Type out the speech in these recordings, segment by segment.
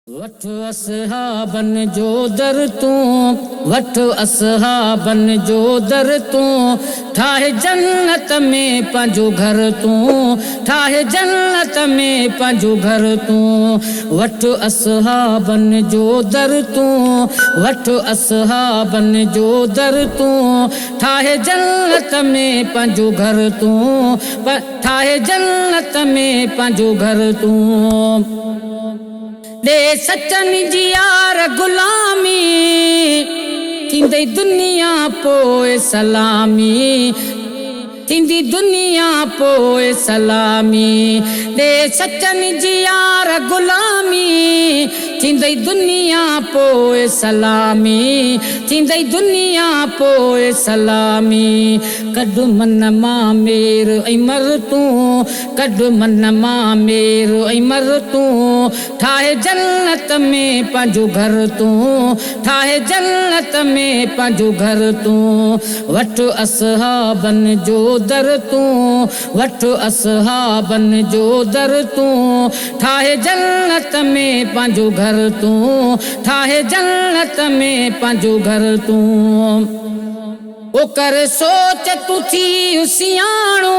वठ असहाबन जो दर तू, वठ असहाबन जो दर तू, ठाहे जन्नत में पंहिंजो घर तू, ठाहे जन्नत में पंहिंजो घर तू। वठ असहाबन जो दर तू, वठ असहाबन जो दर तू, ठाहे जन्नत में पंहिंजो घर तू, ठाहे जन्नत में पंहिंजो घर तू। दे सचन जी यार गुलामी, थींदई दुनिया पोइ सलामी, थींदी दुनिया पोइ सलामी। दे सचन जी यार गुलामी, थींदई दुनिया पोइ सलामी, थींदई दुनिया पोइ सलामी। कढ मन मां मेर ऐं मर तूं, कढ मन मां मेर ऐं मर तूं, ठाहे जन्नत में पंहिंजो घर तूं, ठाहे जन्नत में पंहिंजो घर तूं। वठ असहाबन जो दर तूं, वठ असहाबन जो दर तूं, ठाहे जन्नत में पंहिंजो घर तूं, ठाहे जन्नत में पंहिंजो घर तूं। ओ कर सोच तू थी सियाणो,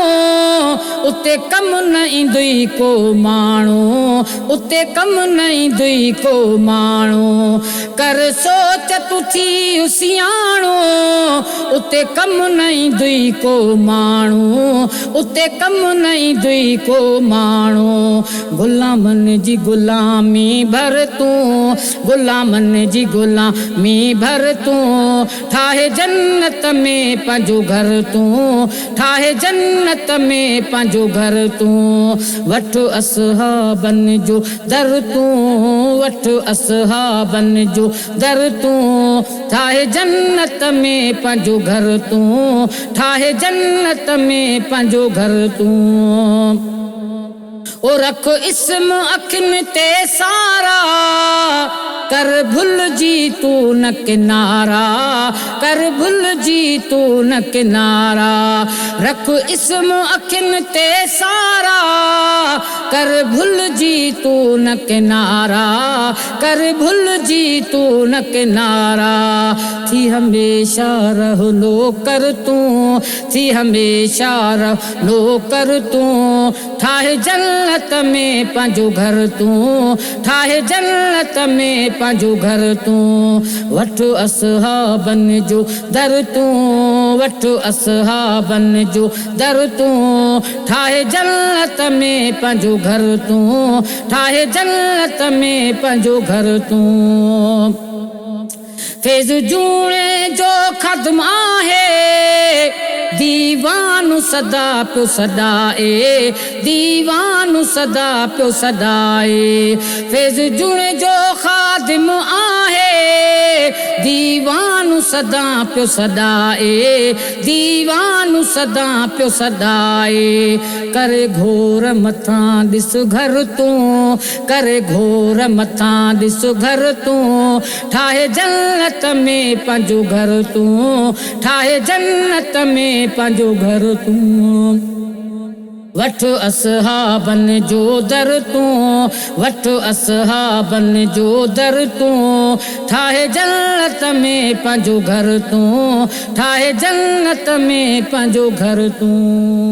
उते कम न ईंदुई को माण्हू, उते कम न ईंदुई को माण्हू। कर सोच तू थी सियाणो, उते कम न ईंदुई को माण्हू, उते कम न ईंदुई को माण्हू। गुलामन जी गुलामी भर तूं, गुलामन जी गुलामी भर तूं, ठाहे जन्नत में पंहिंजो घर तूं, ठाहे जन्नत में पंहिंजो घर तूं। वठ असहाबन जो दर तूं, वठ असहाबन जो दर तूं, ठाहे जन्नत में पंहिंजो घर तूं, ठाहे जन्नत में पंहिंजो घर तूं। ओ रख इस्म अखिन ते सारा, कर भुल जी तू न किनारा, कर भुल जी तू न किनारा। रख इस्म अखिन ते सारा, कर भुल जी तू न किनारा, कर भुल जी तू न किनारा। थी हमेशा रहो नौकर तूं, थी हमेशा रहो नौकर तूं, ठाहे जन्नत में पंहिंजो घर तूं, ठाहे जन्नत में पंहिंजो घर तूं। वठ असहाबन जो दर तूं, वठ असहाबन जो दर तूं, ठाहे जन्नत में पंहिंजो घर तूं, ठाहे जन्नत में पंहिंजो घर तूं। फैज़ जूणे जो ख़दम आहे, दीवानु सदा पियो सदाए, दीवानु सदा पियो सदाए। फैज़ जूणे जो ख़ादिम आहे, दीवानु सदा पियो सदाए, दीवानु सदा पियो सदाए। करे घोर मथां ॾिस घर तूं, करे घोर मथां ॾिस घर तूं, ठाहे जन्नत में पंहिंजो घर तूं, ठाहे जन्नत में पंहिंजो घर तूं। वठ असहाबन जो दर तूं, वठ असहाबन जो दर तूं, ठाहे जन्नत में पंहिंजो घर तूं, ठाहे जन्नत में पंहिंजो घर तूं।